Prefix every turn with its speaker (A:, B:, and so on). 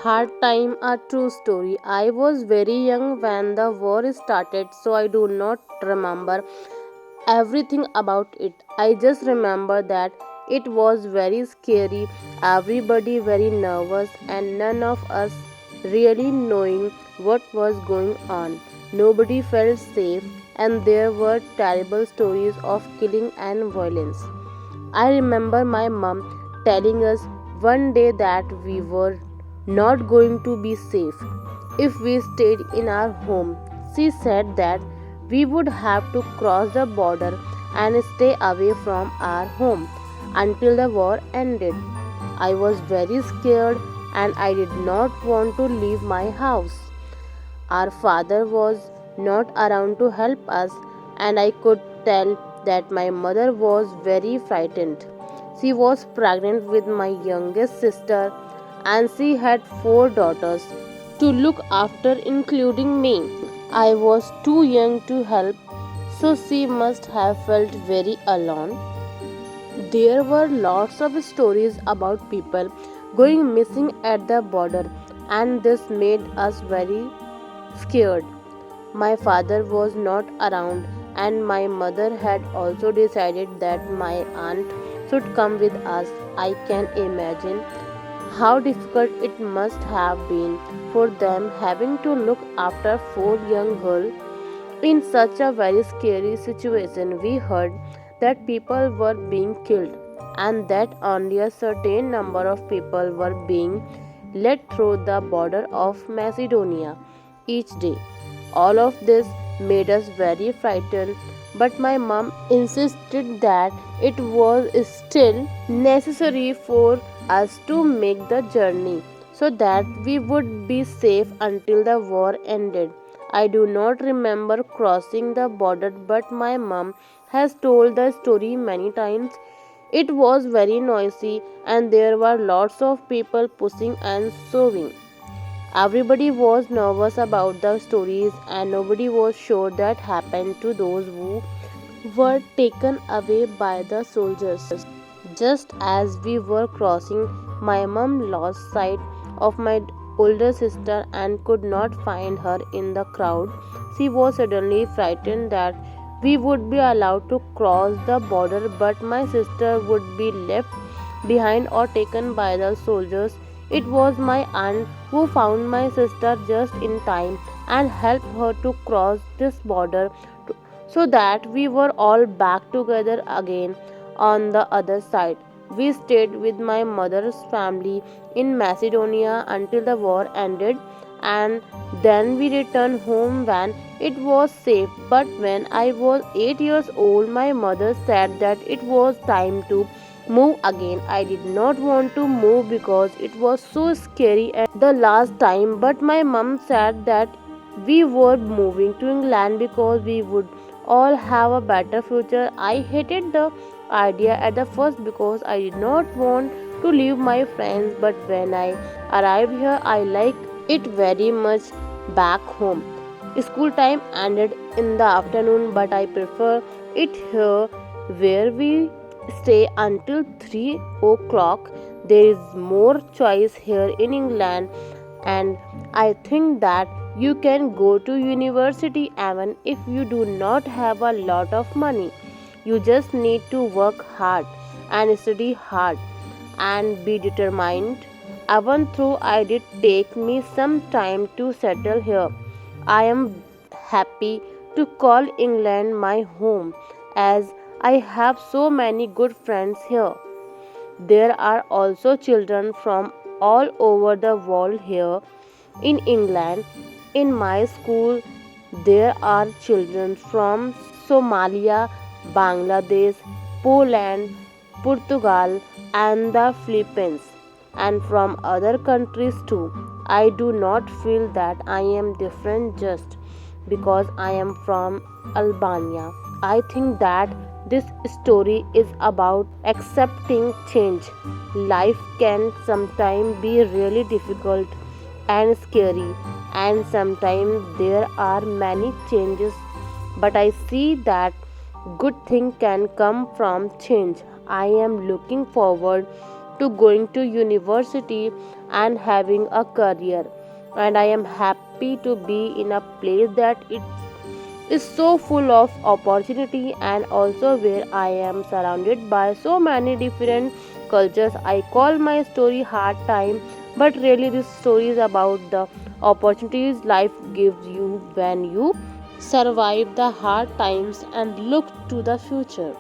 A: Hard time, a true story. I was very young when the war started, so I do not remember everything about it. I just remember that it was very scary, everybody very nervous, and none of us really knowing what was going on. Nobody felt safe, and there were terrible stories of killing and violence. I remember my mom telling us one day that we were not going to be safe if we stayed in our home. She said that we would have to cross the border and stay away from our home until the war ended. I was very scared and I did not want to leave my house. Our father was not around to help us, and I could tell that my mother was very frightened. She was pregnant with my youngest sister, and she had four daughters to look after, including me. I was too young to help, so she must have felt very alone. There were lots of stories about people going missing at the border, and this made us very scared. My father was not around, and my mother had also decided that my aunt should come with us. I can imagine how difficult it must have been for them having to look after four young girls in such a very scary situation. We heard that people were being killed and that only a certain number of people were being let through the border of Macedonia each day. All of this made us very frightened, but my mom insisted that it was still necessary for us to make the journey so that we would be safe until the war ended. I do not remember crossing the border, but my mom has told the story many times. It was very noisy, and there were lots of people pushing and shoving. Everybody was nervous about the stories, and nobody was sure that happened to those who were taken away by the soldiers. Just as we were crossing, my mom lost sight of my older sister and could not find her in the crowd. She was suddenly frightened that we would be allowed to cross the border, but my sister would be left behind or taken by the soldiers. It was my aunt who found my sister just in time and helped her to cross this border so that we were all back together again on the other side. We stayed with my mother's family in Macedonia until the war ended, and then we returned home when it was safe. But when I was 8 years old, my mother said that it was time to move again. I did not want to move because it was so scary at the last time, but my mom said that we were moving to England because we would all have a better future. I hated the idea at the first because I did not want to leave my friends, but when I arrived here, I liked it very much back home. School time ended in the afternoon, but I prefer it here where we stay until 3 o'clock. There is more choice here in England, and I think that you can go to university even if you do not have a lot of money. You just need to work hard and study hard and be determined. Even though I did take me some time to settle here, I am happy to call England my home as I have so many good friends here. There are also children from all over the world here in England. In my school, there are children from Somalia, Bangladesh, Poland, Portugal, and the Philippines, and from other countries too. I do not feel that I am different just because I am from Albania. I think that this story is about accepting change. Life can sometimes be really difficult and scary, and sometimes there are many changes, but I see that good thing can come from change. I am looking forward to going to university and having a career. And I am happy to be in a place that it is so full of opportunity, and also where I am surrounded by so many different cultures. I call my story Hard Time, but really, this story is about the opportunities life gives you when you survive the hard times and look to the future.